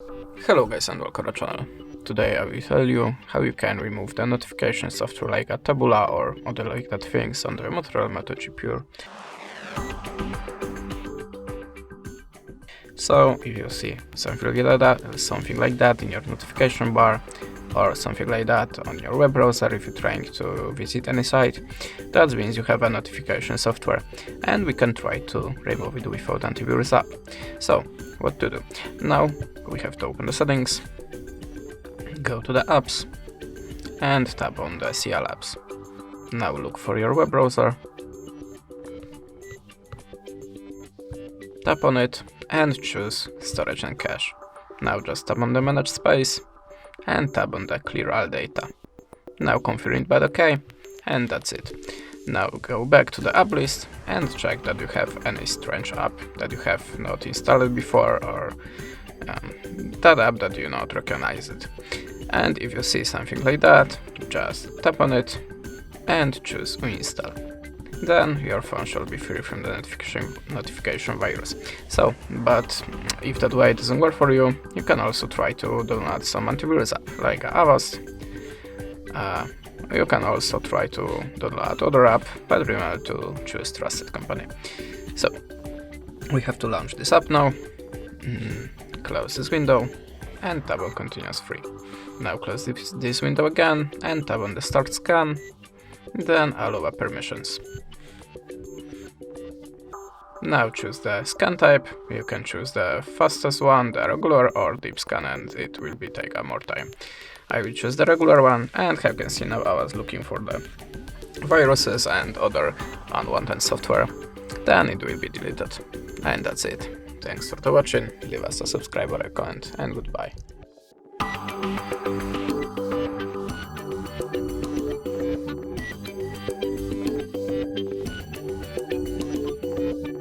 Hello guys and welcome to the channel. Today I will tell you how you can remove the notification software like a Tabula or other like that things on the MOTOROLA Moto G Pure. So if you see something like that in your notification bar or something like that on your web browser if you're trying to visit any site, that means you have a notification software and we can try to remove it without antivirus app. So what to do? Now we have to open the settings, go to the apps and tap on the CL apps. Now look for your web browser, tap on it and choose storage and cache. Now just tap on the manage space and tap on the clear all data. Now confirm it by OK and that's it. Now go back to the app list and check that you have any strange app that you have not installed before or that app that you not recognize it. And if you see something like that, just tap on it and choose uninstall. Then your phone should be free from the notification virus. So, but if that way doesn't work for you, you can also try to download some antivirus app like Avast. You can also try to download other app, but remember to choose trusted company. So, we have to launch this app now. Close this window and tap on continuous free. Now close this window again and tap on the start scan, then allow permissions. Now choose the scan type. You can choose the fastest one, the regular or deep scan, and it will be take more time. I will choose the regular one, and as you can see now I was looking for the viruses and other unwanted software. Then it will be deleted. And that's it. Thanks for watching, leave us a subscribe or a comment, and goodbye.